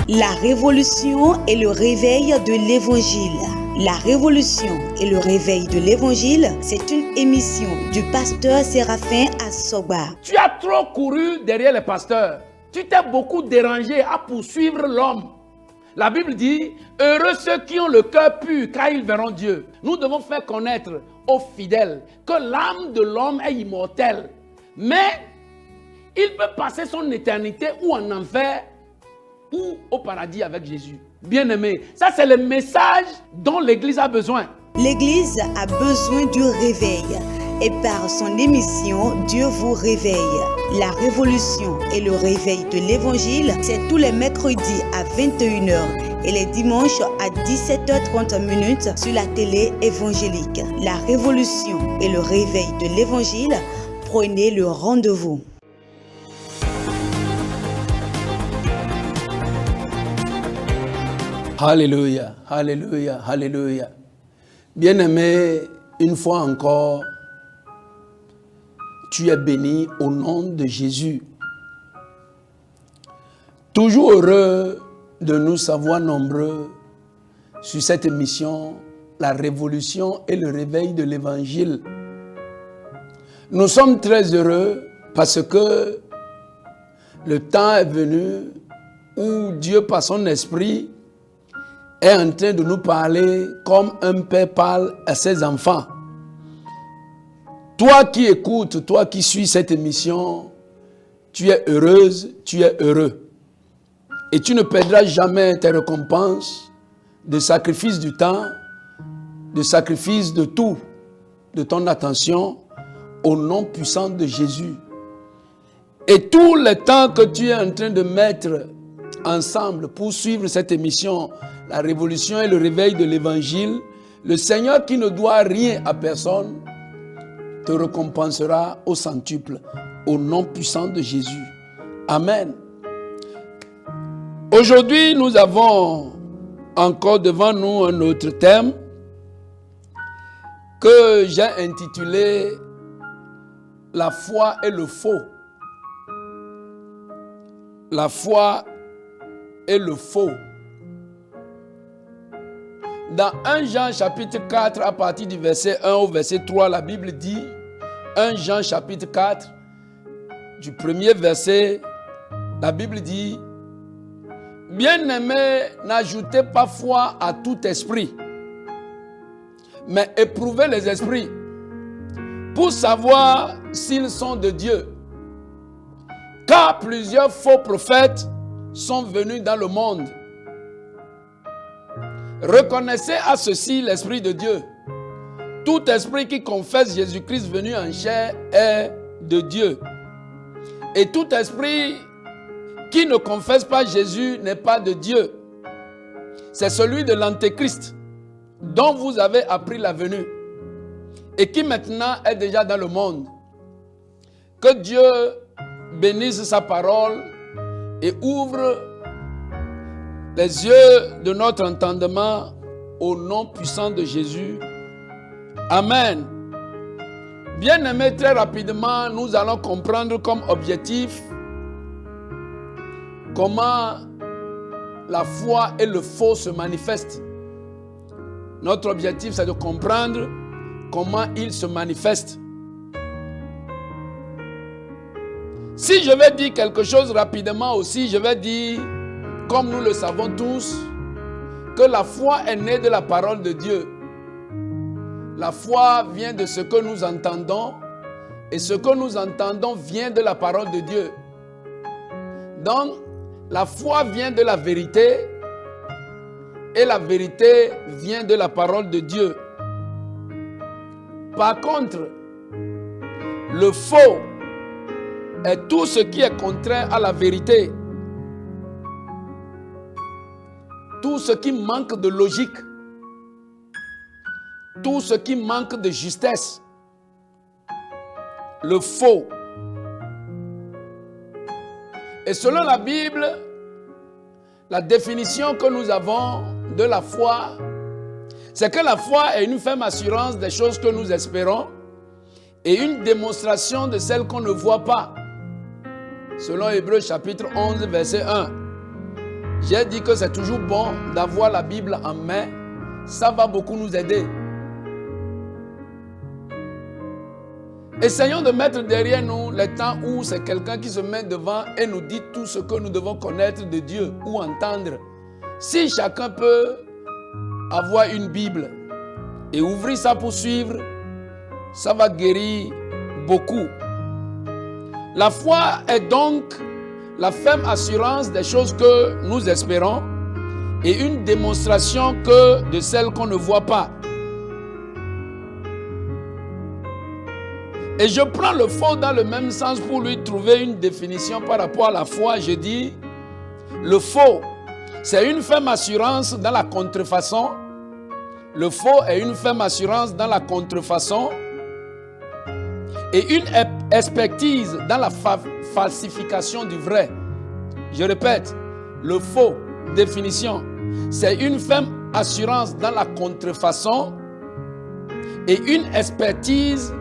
La révolution et le réveil de l'évangile. La révolution et le réveil de l'évangile, c'est une émission du pasteur Séraphin Assoba. Tu as trop couru derrière les pasteurs. Tu t'es beaucoup dérangé à poursuivre l'homme. La Bible dit, heureux ceux qui ont le cœur pur, car ils verront Dieu. Nous devons faire connaître aux fidèles que l'âme de l'homme est immortelle. Mais il peut passer son éternité ou en enfer ou au paradis avec Jésus. Bien-aimé, ça c'est le message dont l'Église a besoin. L'Église a besoin du réveil. Et par son émission, Dieu vous réveille. La révolution et le réveil de l'évangile, c'est tous les mercredis à 21h et les dimanches à 17h30 sur la télé évangélique. La révolution et le réveil de l'évangile, prenez le rendez-vous. Alléluia, alléluia, alléluia. Bien-aimé, une fois encore, tu es béni au nom de Jésus. Toujours heureux de nous savoir nombreux sur cette émission, la révolution et le réveil de l'évangile. Nous sommes très heureux parce que le temps est venu où Dieu, par son esprit, est en train de nous parler comme un père parle à ses enfants. Toi qui écoutes, toi qui suis cette émission, tu es heureuse, tu es heureux. Et tu ne perdras jamais tes récompenses de sacrifice du temps, de sacrifice de tout, de ton attention, au nom puissant de Jésus. Et tout le temps que tu es en train de mettre ensemble pour suivre cette émission, la révolution et le réveil de l'évangile, le Seigneur qui ne doit rien à personne te récompensera au centuple, au nom puissant de Jésus. Amen. Aujourd'hui, nous avons encore devant nous un autre thème que j'ai intitulé « La foi et le faux ». La foi et le faux. Dans 1 Jean chapitre 4, à partir du verset 1 au verset 3, la Bible dit, 1 Jean chapitre 4, du premier verset, la Bible dit, « Bien-aimés, n'ajoutez pas foi à tout esprit, mais éprouvez les esprits, pour savoir s'ils sont de Dieu. Car plusieurs faux prophètes sont venus dans le monde. Reconnaissez à ceci l'Esprit de Dieu. Tout esprit qui confesse Jésus-Christ venu en chair est de Dieu. Et tout esprit qui ne confesse pas Jésus n'est pas de Dieu. C'est celui de l'Antéchrist, dont vous avez appris la venue, et qui maintenant est déjà dans le monde. Que Dieu bénisse sa parole et ouvre les yeux de notre entendement au nom puissant de Jésus. Amen. Bien-aimés, très rapidement, nous allons comprendre comme objectif comment la foi et le faux se manifestent. Notre objectif, c'est de comprendre comment ils se manifestent. Si je vais dire quelque chose rapidement aussi, je vais dire, comme nous le savons tous, que la foi est née de la parole de Dieu. La foi vient de ce que nous entendons, et ce que nous entendons vient de la parole de Dieu. Donc, la foi vient de la vérité, et la vérité vient de la parole de Dieu. Par contre, le faux est tout ce qui est contraire à la vérité. Tout ce qui manque de logique. Tout ce qui manque de justesse. Le faux. Et selon la Bible, la définition que nous avons de la foi, c'est que la foi est une ferme assurance des choses que nous espérons et une démonstration de celles qu'on ne voit pas. Selon Hébreux chapitre 11, verset 1. J'ai dit que c'est toujours bon d'avoir la Bible en main. Ça va beaucoup nous aider. Essayons de mettre derrière nous les temps où c'est quelqu'un qui se met devant et nous dit tout ce que nous devons connaître de Dieu ou entendre. Si chacun peut avoir une Bible et ouvrir ça pour suivre, ça va guérir beaucoup. La foi est donc la ferme assurance des choses que nous espérons et une démonstration que de celles qu'on ne voit pas. Et je prends le faux dans le même sens pour lui trouver une définition par rapport à la foi. Je dis, le faux, c'est une ferme assurance dans la contrefaçon. Le faux est une ferme assurance dans la contrefaçon et une expertise dans la falsification du vrai. Je répète, le faux, définition, c'est une ferme assurance dans la contrefaçon et une expertise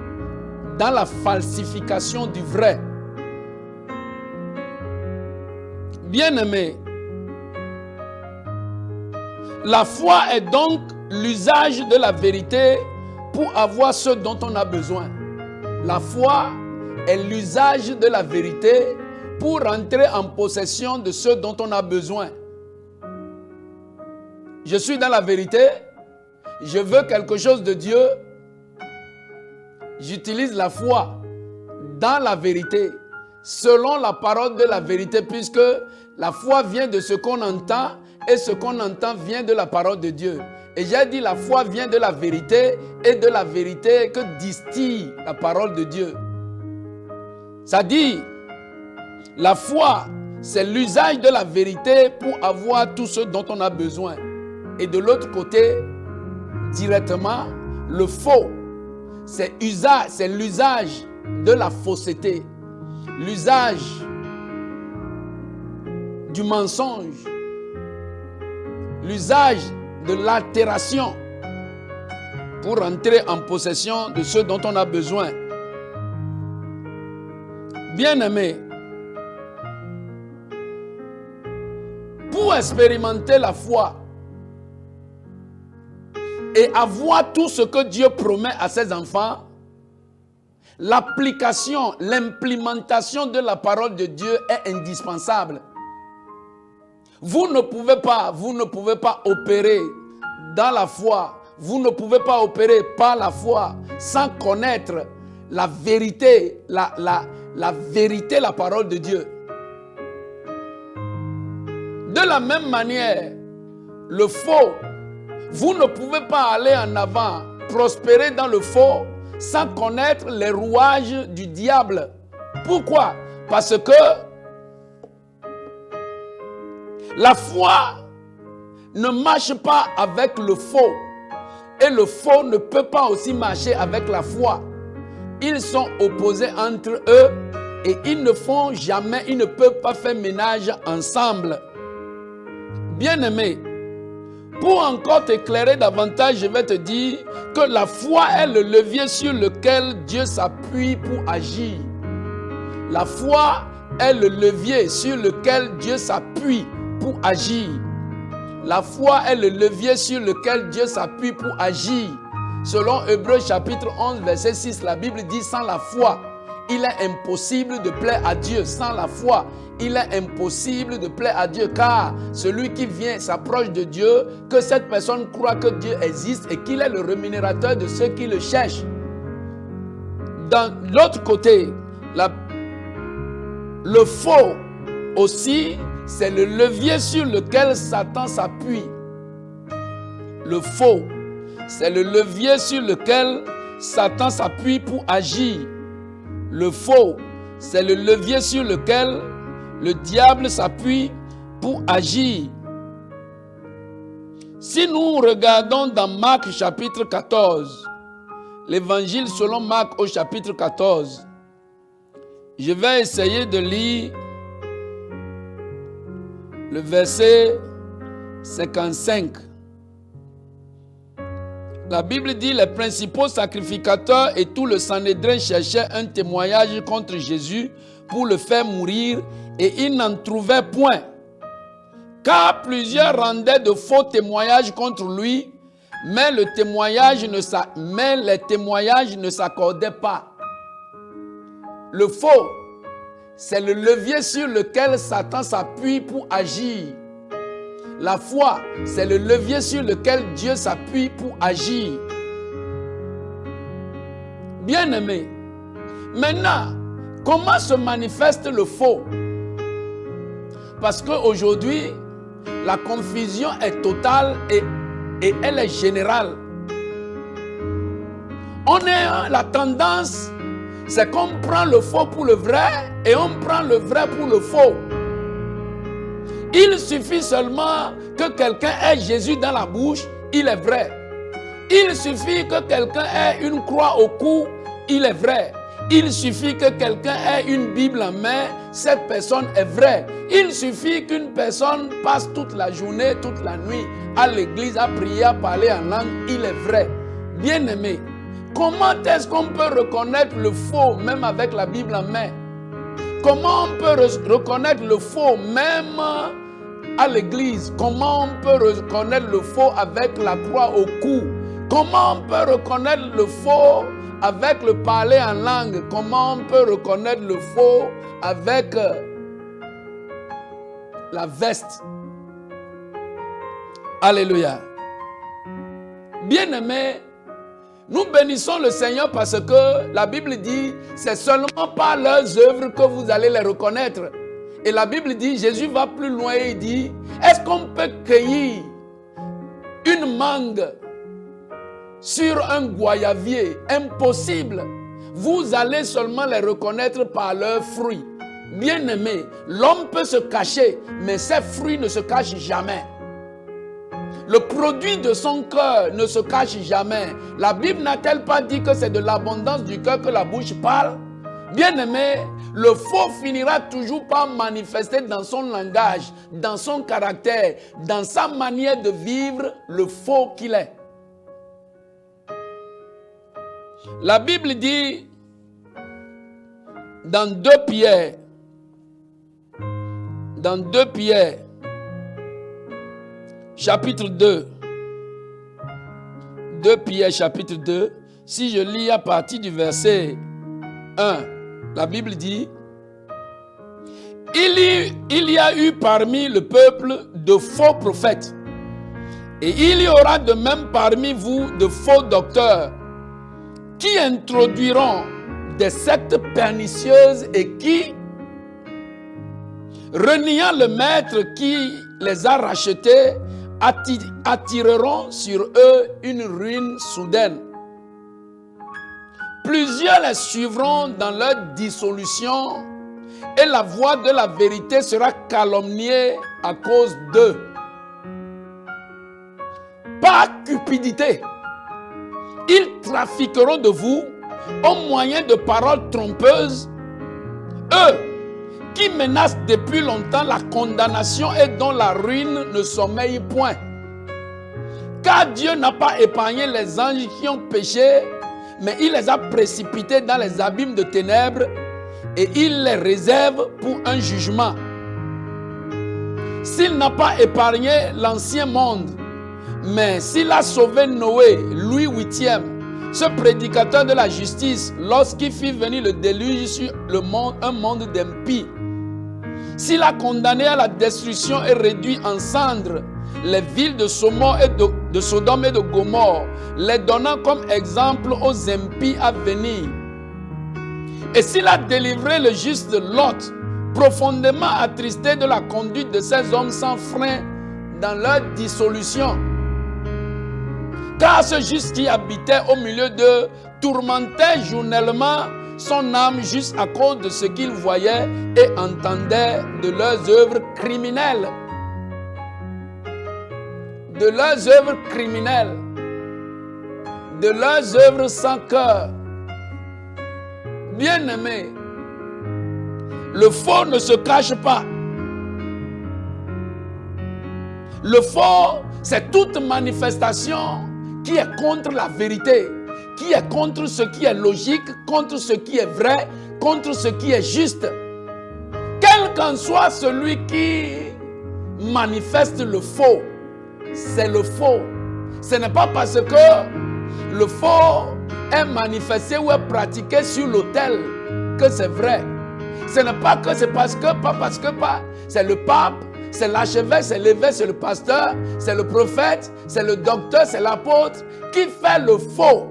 dans la falsification du vrai. Bien-aimé, la foi est donc l'usage de la vérité pour avoir ce dont on a besoin. La foi est l'usage de la vérité pour entrer en possession de ce dont on a besoin. Je suis dans la vérité, je veux quelque chose de Dieu, j'utilise la foi dans la vérité, selon la parole de la vérité, puisque la foi vient de ce qu'on entend et ce qu'on entend vient de la parole de Dieu. Et j'ai dit la foi vient de la vérité et de la vérité que distille la parole de Dieu. Ça dit, la foi, c'est l'usage de la vérité pour avoir tout ce dont on a besoin. Et de l'autre côté, directement, le faux, c'est l'usage de la fausseté, l'usage du mensonge, l'usage de l'altération pour entrer en possession de ce dont on a besoin. Bien-aimé, pour expérimenter la foi et avoir tout ce que Dieu promet à ses enfants, l'application, l'implémentation de la parole de Dieu est indispensable. Vous ne pouvez pas opérer dans la foi, vous ne pouvez pas opérer par la foi sans connaître la vérité, la vérité, la parole de Dieu. De la même manière, le faux, vous ne pouvez pas aller en avant, prospérer dans le faux sans connaître les rouages du diable. Pourquoi? Parce que la foi ne marche pas avec le faux et le faux ne peut pas aussi marcher avec la foi. Ils sont opposés entre eux et ils ne peuvent pas faire ménage ensemble. Bien-aimé, pour encore t'éclairer davantage, je vais te dire que la foi est le levier sur lequel Dieu s'appuie pour agir. La foi est le levier sur lequel Dieu s'appuie pour agir. La foi est le levier sur lequel Dieu s'appuie pour agir. Selon Hébreux chapitre 11, verset 6, la Bible dit: sans la foi, il est impossible de plaire à Dieu. Sans la foi, il est impossible de plaire à Dieu, car celui qui vient s'approche de Dieu, que cette personne croit que Dieu existe et qu'il est le rémunérateur de ceux qui le cherchent. Dans l'autre côté, le faux aussi, c'est le levier sur lequel Satan s'appuie. Le faux, c'est le levier sur lequel Satan s'appuie pour agir. Le faux, c'est le levier sur lequel le diable s'appuie pour agir. Si nous regardons dans Marc chapitre 14, l'évangile selon Marc au chapitre 14, je vais essayer de lire le verset 55. La Bible dit: les principaux sacrificateurs et tout le Sanhédrin cherchaient un témoignage contre Jésus pour le faire mourir, et ils n'en trouvaient point, Car plusieurs rendaient de faux témoignages contre lui, mais les témoignages ne s'accordaient pas. Le faux, c'est le levier sur lequel Satan s'appuie pour agir. La foi, c'est le levier sur lequel Dieu s'appuie pour agir. Bien-aimé, maintenant, comment se manifeste le faux? Parce qu'aujourd'hui, la confusion est totale et elle est générale. La tendance, c'est qu'on prend le faux pour le vrai et on prend le vrai pour le faux. Il suffit seulement que quelqu'un ait Jésus dans la bouche, il est vrai. Il suffit que quelqu'un ait une croix au cou, il est vrai. Il suffit que quelqu'un ait une Bible en main, cette personne est vraie. Il suffit qu'une personne passe toute la journée, toute la nuit à l'église, à prier, à parler en langue, il est vrai. Bien-aimé, comment est-ce qu'on peut reconnaître le faux même avec la Bible en main? Comment on peut reconnaître le faux même à l'église? Comment on peut reconnaître le faux avec la croix au cou? Comment on peut reconnaître le faux avec le parler en langue? Comment on peut reconnaître le faux avec la veste? Alléluia. Bien-aimés, nous bénissons le Seigneur parce que la Bible dit, c'est seulement par leurs œuvres que vous allez les reconnaître. Et la Bible dit, Jésus va plus loin et dit, est-ce qu'on peut cueillir une mangue sur un goyavier? Impossible. Vous allez seulement les reconnaître par leurs fruits. Bien-aimés, l'homme peut se cacher, mais ses fruits ne se cachent jamais. Le produit de son cœur ne se cache jamais. La Bible n'a-t-elle pas dit que c'est de l'abondance du cœur que la bouche parle? Bien-aimé, le faux finira toujours par manifester dans son langage, dans son caractère, dans sa manière de vivre le faux qu'il est. La Bible dit dans 2 Pierre, chapitre 2, 2 Pierre chapitre 2, si je lis à partir du verset 1, la Bible dit, il y a eu parmi le peuple de faux prophètes, et il y aura de même parmi vous de faux docteurs, qui introduiront des sectes pernicieuses et qui, reniant le maître qui les a rachetés, attireront sur eux une ruine soudaine. Plusieurs les suivront dans leur dissolution et la voix de la vérité sera calomniée à cause d'eux. Par cupidité, ils trafiqueront de vous au moyen de paroles trompeuses, eux qui menacent depuis longtemps la condamnation et dont la ruine ne sommeille point. Car Dieu n'a pas épargné les anges qui ont péché, mais il les a précipités dans les abîmes de ténèbres et il les réserve pour un jugement. S'il n'a pas épargné l'ancien monde, mais s'il a sauvé Noé, Louis VIII, ce prédicateur de la justice, lorsqu'il fit venir le déluge sur le monde, un monde d'impies, s'il a condamné à la destruction et réduit en cendres les villes de Sodome et de Gomorrhe, les donnant comme exemple aux impies à venir, et s'il a délivré le juste Lot, profondément attristé de la conduite de ces hommes sans frein dans leur dissolution, car ce juste qui habitait au milieu d'eux tourmentait journellement son âme juste à cause de ce qu'il voyait et entendait de leurs œuvres criminelles. De leurs œuvres criminelles. De leurs œuvres sans cœur. Bien-aimés, le faux ne se cache pas. Le faux, c'est toute manifestation qui est contre la vérité, qui est contre ce qui est logique, contre ce qui est vrai, contre ce qui est juste. Quel qu'en soit celui qui manifeste le faux, c'est le faux. Ce n'est pas parce que le faux est manifesté ou est pratiqué sur l'autel que c'est vrai. Ce n'est pas que c'est parce que, c'est le pape, c'est l'archevêque, c'est l'évêque, c'est le pasteur, c'est le prophète, c'est le docteur, c'est l'apôtre qui fait le faux,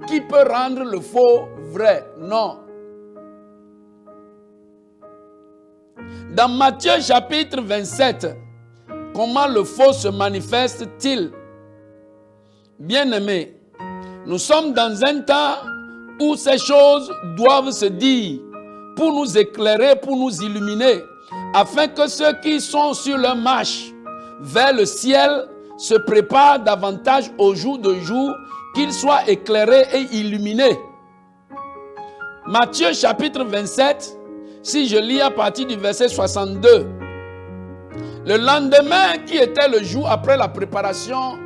qui peut rendre le faux vrai. Non. Dans Matthieu chapitre 27, comment le faux se manifeste-t-il? Bien-aimés, nous sommes dans un temps où ces choses doivent se dire pour nous éclairer, pour nous illuminer, afin que ceux qui sont sur leur marche vers le ciel se préparent davantage au jour de jour, qu'ils soient éclairés et illuminés. Matthieu chapitre 27, si je lis à partir du verset 62. Le lendemain, qui était le jour après la préparation,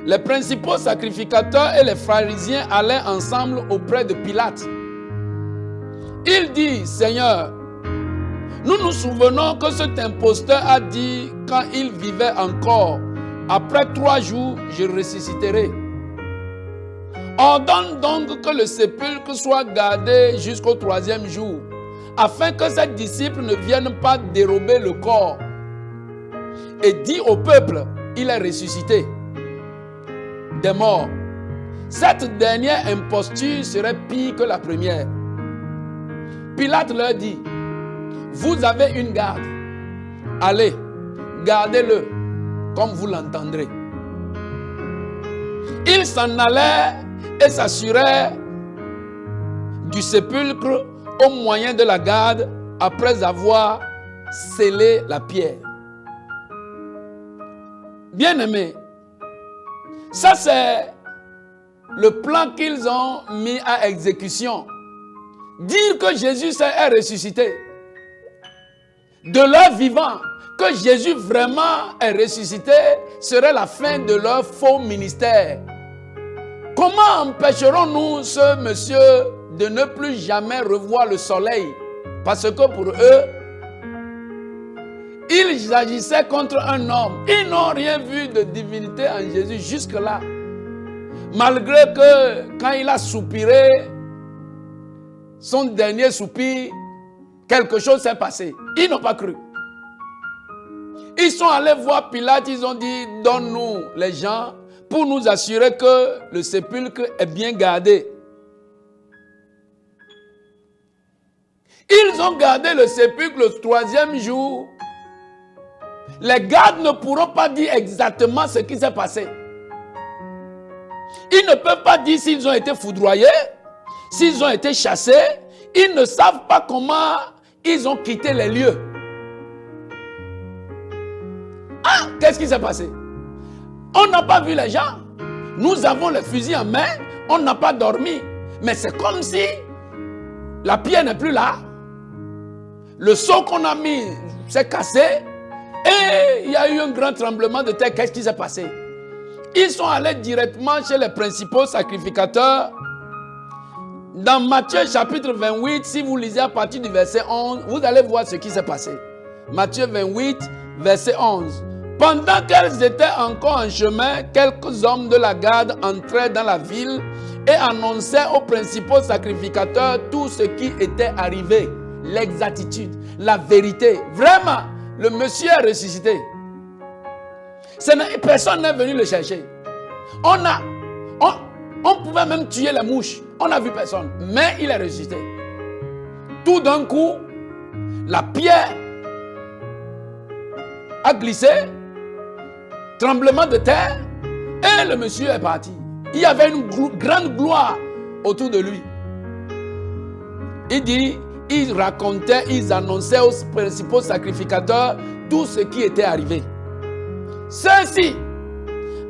les principaux sacrificateurs et les pharisiens allaient ensemble auprès de Pilate. Il dit, Seigneur, nous nous souvenons que cet imposteur a dit quand il vivait encore, après 3 jours, je ressusciterai. Ordonne donc que le sépulcre soit gardé jusqu'au 3e jour, afin que ses disciples ne viennent pas dérober le corps. Et dit au peuple, il est ressuscité des morts. Cette dernière imposture serait pire que la première. Pilate leur dit, vous avez une garde. Allez, gardez-le, comme vous l'entendrez. Ils s'en allaient et s'assuraient du sépulcre au moyen de la garde après avoir scellé la pierre. Bien-aimés, ça c'est le plan qu'ils ont mis à exécution. Dire que Jésus est ressuscité. De leur vivant, que Jésus vraiment est ressuscité, serait la fin de leur faux ministère. Comment empêcherons-nous ce monsieur de ne plus jamais revoir le soleil? Parce que pour eux, ils agissaient contre un homme. Ils n'ont rien vu de divinité en Jésus jusque-là. Malgré que quand il a soupiré, son dernier soupir, quelque chose s'est passé. Ils n'ont pas cru. Ils sont allés voir Pilate, ils ont dit, donne-nous les gens pour nous assurer que le sépulcre est bien gardé. Ils ont gardé le sépulcre le 3e jour. Les gardes ne pourront pas dire exactement ce qui s'est passé. Ils ne peuvent pas dire s'ils ont été foudroyés, s'ils ont été chassés. Ils ne savent pas comment ils ont quitté les lieux. Ah, qu'est-ce qui s'est passé? On n'a pas vu les gens. Nous avons les fusils en main. On n'a pas dormi. Mais c'est comme si la pierre n'est plus là. Le seau qu'on a mis s'est cassé. Et il y a eu un grand tremblement de terre. Qu'est-ce qui s'est passé? Ils sont allés directement chez les principaux sacrificateurs. Dans Matthieu chapitre 28, si vous lisez à partir du verset 11, vous allez voir ce qui s'est passé. Matthieu 28, verset 11. Pendant qu'elles étaient encore en chemin, quelques hommes de la garde entraient dans la ville et annonçaient aux principaux sacrificateurs tout ce qui était arrivé. L'exactitude, la vérité. Vraiment, le monsieur est ressuscité. Personne n'est venu le chercher. On pouvait même tuer les mouches. On n'a vu personne. Mais il est ressuscité. Tout d'un coup, la pierre a glissé. Tremblement de terre. Et le monsieur est parti. Il y avait une grande gloire autour de lui. Il dit, ils racontaient, ils annonçaient aux principaux sacrificateurs tout ce qui était arrivé. Ceux-ci,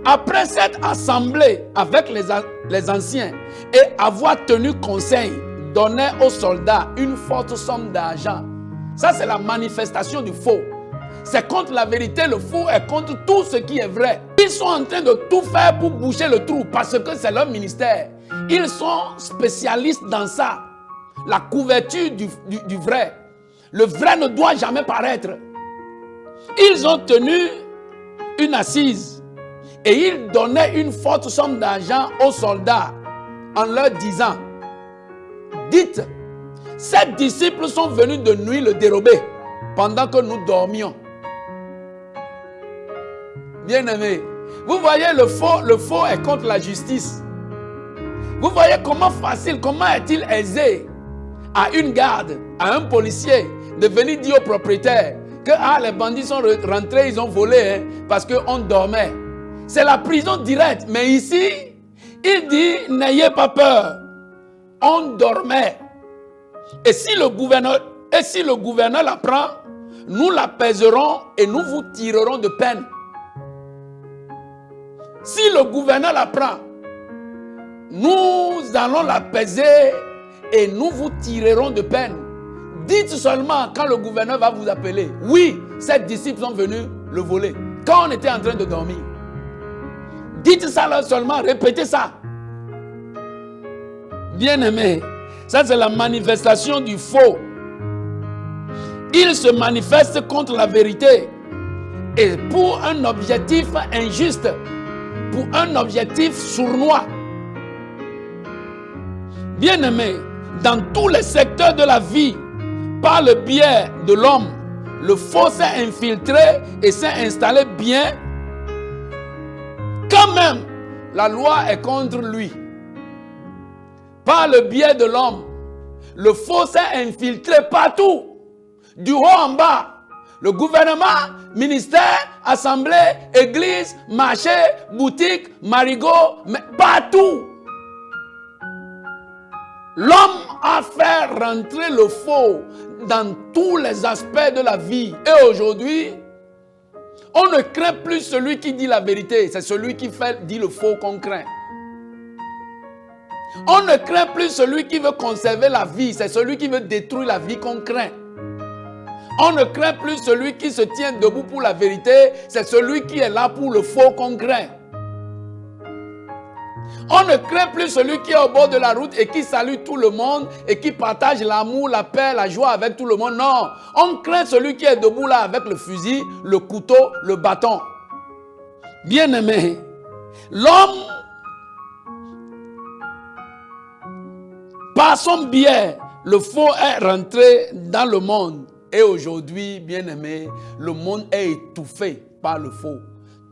après s'être assemblés avec les anciens et avoir tenu conseil, donnaient aux soldats une forte somme d'argent. Ça, c'est la manifestation du faux. C'est contre la vérité, le faux est contre tout ce qui est vrai. Ils sont en train de tout faire pour boucher le trou parce que c'est leur ministère. Ils sont spécialistes dans ça. La couverture du vrai. Le vrai ne doit jamais paraître. Ils ont tenu une assise et ils donnaient une forte somme d'argent aux soldats en leur disant, dites, ces disciples sont venus de nuit le dérober pendant que nous dormions. Bien-aimés, vous voyez le faux est contre la justice. Vous voyez comment facile, comment est-il aisé à une garde, à un policier de venir dire au propriétaire que les bandits sont rentrés, ils ont volé parce qu'on dormait. C'est la prison directe. Mais ici, il dit, n'ayez pas peur. On dormait. Et si le gouverneur l'apprend, nous l'apaiserons et nous vous tirerons de peine. Si le gouverneur l'apprend, nous allons l'apaiser et nous vous tirerons de peine. Dites seulement quand le gouverneur va vous appeler. Oui, ces disciples sont venus le voler. Quand on était en train de dormir. Dites ça là seulement, répétez ça. Bien-aimé, ça c'est la manifestation du faux. Il se manifeste contre la vérité. Et pour un objectif injuste, pour un objectif sournois. Bien-aimé, dans tous les secteurs de la vie, par le biais de l'homme, le faux s'est infiltré et s'est installé bien. Quand même, la loi est contre lui. Par le biais de l'homme, le faux s'est infiltré partout, du haut en bas. Le gouvernement, ministère, assemblée, église, marché, boutique, marigot, partout. L'homme a fait rentrer le faux dans tous les aspects de la vie. Et aujourd'hui, on ne craint plus celui qui dit la vérité. C'est celui qui dit le faux qu'on craint. On ne craint plus celui qui veut conserver la vie. C'est celui qui veut détruire la vie qu'on craint. On ne craint plus celui qui se tient debout pour la vérité. C'est celui qui est là pour le faux qu'on craint. On ne craint plus celui qui est au bord de la route et qui salue tout le monde et qui partage l'amour, la paix, la joie avec tout le monde. Non, on craint celui qui est debout là avec le fusil, le couteau, le bâton. Bien-aimé, l'homme, par son biais, le faux est rentré dans le monde. Et aujourd'hui, bien-aimé, le monde est étouffé par le faux.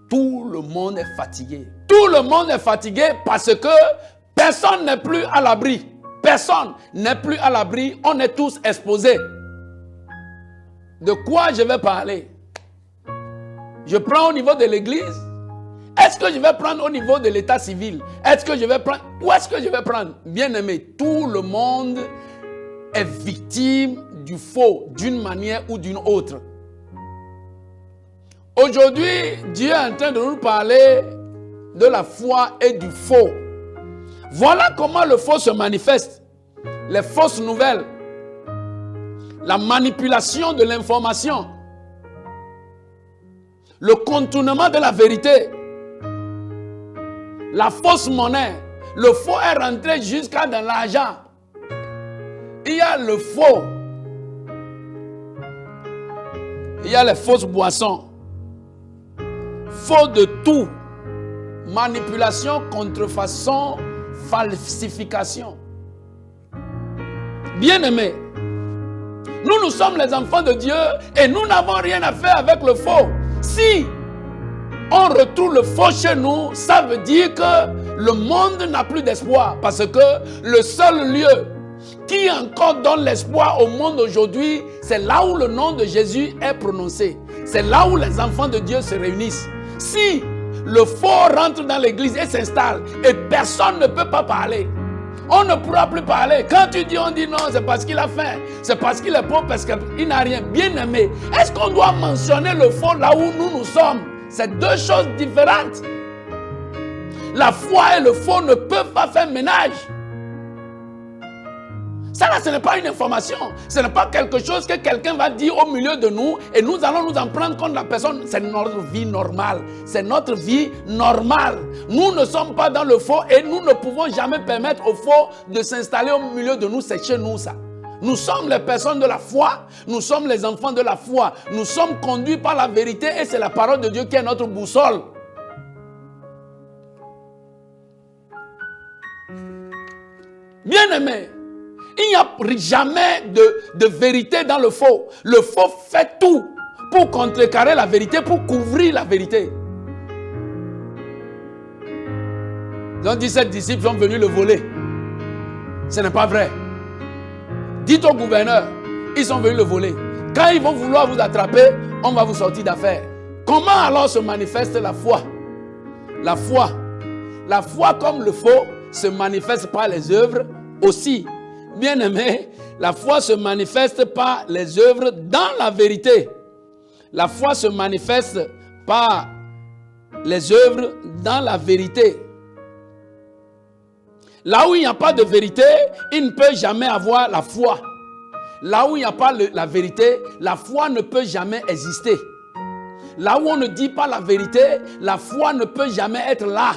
Tout le monde est fatigué. Tout le monde est fatigué parce que personne n'est plus à l'abri. Personne n'est plus à l'abri. On est tous exposés. De quoi je vais parler? Je prends au niveau de l'église? Est-ce que je vais prendre au niveau de l'état civil? Est-ce que je vais prendre? Où est-ce que je vais prendre? Bien-aimé, tout le monde est victime du faux d'une manière ou d'une autre. Aujourd'hui, Dieu est en train de nous parler de la foi et du faux. Voilà comment le faux se manifeste. Les fausses nouvelles, la manipulation de l'information, le contournement de la vérité, la fausse monnaie. Le faux est rentré jusqu'à dans l'argent. Il y a le faux. Il y a les fausses boissons. Faux de tout. Manipulation, contrefaçon, falsification. Bien-aimés, nous sommes les enfants de Dieu et nous n'avons rien à faire avec le faux. Si on retrouve le faux chez nous, ça veut dire que le monde n'a plus d'espoir. Parce que le seul lieu qui encore donne l'espoir au monde aujourd'hui, c'est là où le nom de Jésus est prononcé. C'est là où les enfants de Dieu se réunissent. Si le faux rentre dans l'église et s'installe et personne ne peut pas parler, on ne pourra plus parler. Quand tu dis, on dit non, c'est parce qu'il a faim, c'est parce qu'il est pauvre, parce qu'il n'a rien. Bien aimé, est-ce qu'on doit mentionner le faux là où nous sommes? C'est deux choses différentes. La foi et le faux ne peuvent pas faire ménage. Ça là, ce n'est pas une information. Ce n'est pas quelque chose que quelqu'un va dire au milieu de nous et nous allons nous en prendre contre la personne. C'est notre vie normale. C'est notre vie normale. Nous ne sommes pas dans le faux et nous ne pouvons jamais permettre au faux de s'installer au milieu de nous. C'est chez nous ça. Nous sommes les personnes de la foi, nous sommes les enfants de la foi. Nous sommes conduits par la vérité et c'est la parole de Dieu qui est notre boussole. Bien-aimés, il n'y a jamais de vérité dans le faux. Le faux fait tout pour contrecarrer la vérité, pour couvrir la vérité. Donc 17 disciples sont venus le voler. Ce n'est pas vrai. Dites au gouverneur, ils sont venus le voler. Quand ils vont vouloir vous attraper, on va vous sortir d'affaire. Comment alors se manifeste la foi? La foi comme le faux se manifeste par les œuvres aussi. Bien-aimé, la foi se manifeste par les œuvres dans la vérité. La foi se manifeste par les œuvres dans la vérité. Là où il n'y a pas de vérité, il ne peut jamais avoir la foi. Là où il n'y a pas la vérité, la foi ne peut jamais exister. Là où on ne dit pas la vérité, la foi ne peut jamais être là.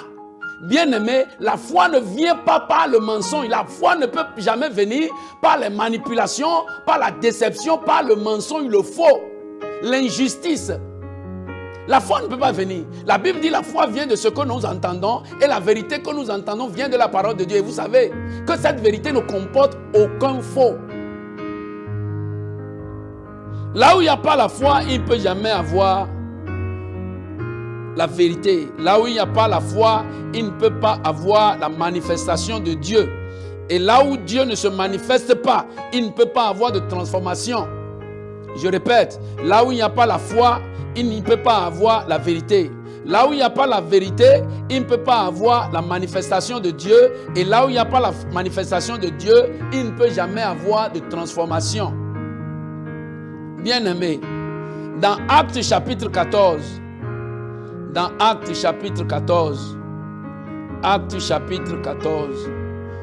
Bien-aimé, la foi ne vient pas par le mensonge. La foi ne peut jamais venir par les manipulations, par la déception, par le mensonge, le faux, l'injustice. La foi ne peut pas venir. La Bible dit la foi vient de ce que nous entendons et la vérité que nous entendons vient de la parole de Dieu. Et vous savez que cette vérité ne comporte aucun faux. Là où il n'y a pas la foi, il ne peut jamais avoir la vérité. Là où il n'y a pas la foi, il ne peut pas avoir la manifestation de Dieu. Et là où Dieu ne se manifeste pas, il ne peut pas avoir de transformation. Je répète, là où il n'y a pas la foi, il ne peut pas avoir la vérité. Là où il n'y a pas la vérité, il ne peut pas avoir la manifestation de Dieu. Et là où il n'y a pas la manifestation de Dieu, il ne peut jamais avoir de transformation. Bien-aimés, dans Actes chapitre 14, Actes chapitre 14,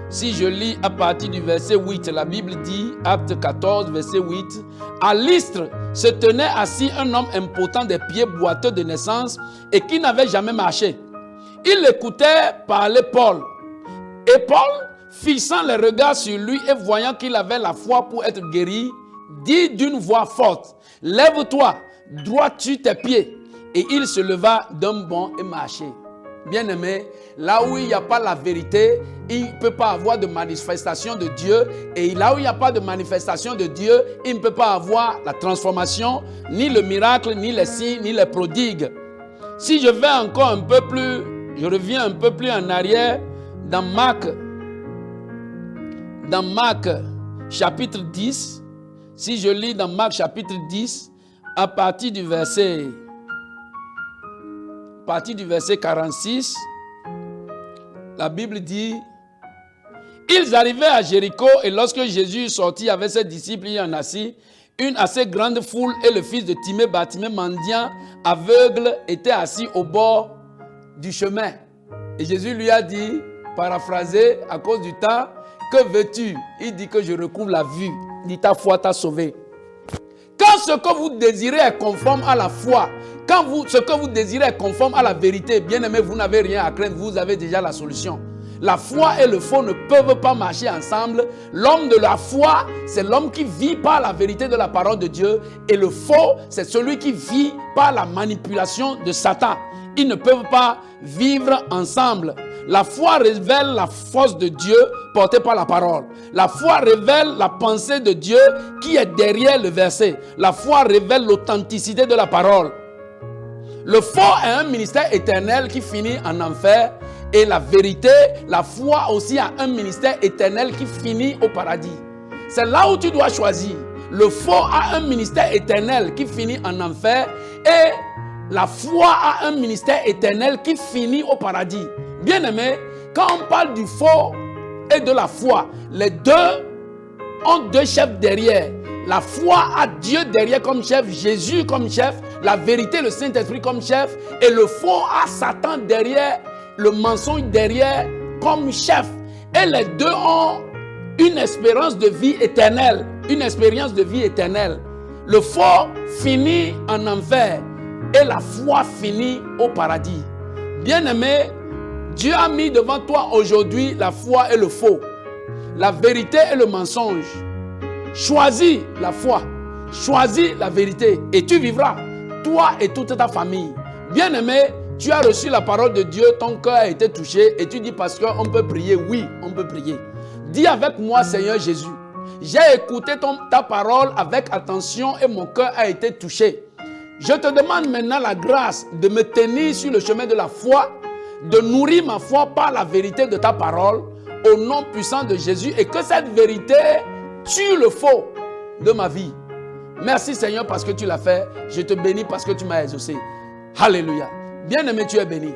si je lis à partir du verset 8, la Bible dit, Actes 14, verset 8, à Lystre se tenait assis un homme impotent des pieds boiteux de naissance et qui n'avait jamais marché. Il écoutait parler Paul. Et Paul, fixant les regards sur lui et voyant qu'il avait la foi pour être guéri, dit d'une voix forte, « Lève-toi, droites-tu tes pieds ?» Et il se leva d'un bond et marchait. Bien-aimé, là où il n'y a pas la vérité, il ne peut pas avoir de manifestation de Dieu. Et là où il n'y a pas de manifestation de Dieu, il ne peut pas avoir la transformation, ni le miracle, ni les signes, ni les prodigues. Si je vais encore un peu plus, je reviens un peu plus en arrière, dans Marc chapitre 10, si je lis dans Marc chapitre 10, à partir du verset 46, la Bible dit, ils arrivaient à Jéricho et lorsque Jésus sortit avec ses disciples, il en assit, une assez grande foule et le fils de Timée, Bartimée, mendiant, aveugle, était assis au bord du chemin. Et Jésus lui a dit, paraphrasé à cause du temps, que veux-tu? Il dit que je recouvre la vue. Il dit ta foi t'a sauvé. Quand ce que vous désirez est conforme à la foi, quand ce que vous désirez est conforme à la vérité, bien aimé, vous n'avez rien à craindre, vous avez déjà la solution. La foi et le faux ne peuvent pas marcher ensemble. L'homme de la foi, c'est l'homme qui vit par la vérité de la parole de Dieu. Et le faux, c'est celui qui vit par la manipulation de Satan. Ils ne peuvent pas vivre ensemble. La foi révèle la force de Dieu portée par la parole. La foi révèle la pensée de Dieu qui est derrière le verset. La foi révèle l'authenticité de la parole. Le faux est un ministère éternel qui finit en enfer. Et la vérité, la foi aussi a un ministère éternel qui finit au paradis. C'est là où tu dois choisir. Le faux a un ministère éternel qui finit en enfer. Et la foi a un ministère éternel qui finit au paradis. Bien-aimé, quand on parle du faux et de la foi, les deux ont deux chefs derrière. La foi a Dieu derrière comme chef, Jésus comme chef, la vérité, le Saint-Esprit comme chef, et le faux a Satan derrière, le mensonge derrière comme chef. Et les deux ont une espérance de vie éternelle, une expérience de vie éternelle. Le faux finit en enfer et la foi finit au paradis. Bien-aimé, Dieu a mis devant toi aujourd'hui la foi et le faux, la vérité et le mensonge. Choisis la foi, choisis la vérité et tu vivras, toi et toute ta famille. Bien-aimé, tu as reçu la parole de Dieu, ton cœur a été touché et tu dis parce qu'on peut prier, oui, on peut prier. Dis avec moi, Seigneur Jésus, j'ai écouté ta parole avec attention et mon cœur a été touché. Je te demande maintenant la grâce de me tenir sur le chemin de la foi, de nourrir ma foi par la vérité de ta parole, au nom puissant de Jésus, et que cette vérité tue le faux de ma vie. Merci Seigneur parce que tu l'as fait. Je te bénis parce que tu m'as exaucé. Alléluia. Bien-aimé, tu es béni.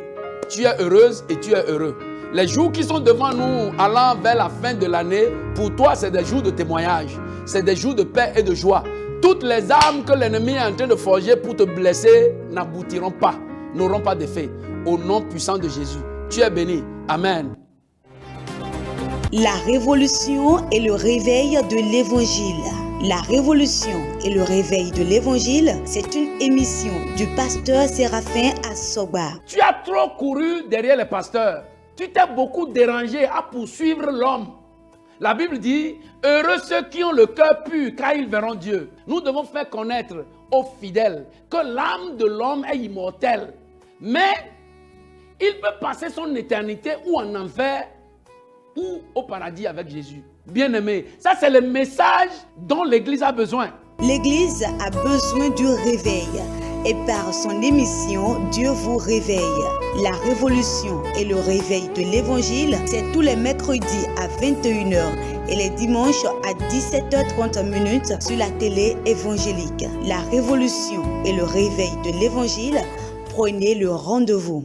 Tu es heureuse et tu es heureux. Les jours qui sont devant nous, allant vers la fin de l'année, pour toi, c'est des jours de témoignage. C'est des jours de paix et de joie. Toutes les armes que l'ennemi est en train de forger pour te blesser n'aboutiront pas, n'auront pas d'effet. Au nom puissant de Jésus, tu es béni. Amen. La révolution et le réveil de l'Évangile. La révolution et le réveil de l'Évangile, c'est une émission du pasteur Séraphin Assoba. Tu as trop couru derrière les pasteurs. Tu t'es beaucoup dérangé à poursuivre l'homme. La Bible dit, heureux ceux qui ont le cœur pur, car ils verront Dieu. Nous devons faire connaître aux fidèles que l'âme de l'homme est immortelle. Mais il peut passer son éternité ou en enfer ou au paradis avec Jésus. Bien-aimé, ça c'est le message dont l'Église a besoin. L'Église a besoin du réveil. Et par son émission, Dieu vous réveille. La révolution et le réveil de l'Évangile, c'est tous les mercredis à 21h et les dimanches à 17h30 sur la télé évangélique. La révolution et le réveil de l'Évangile, prenez le rendez-vous.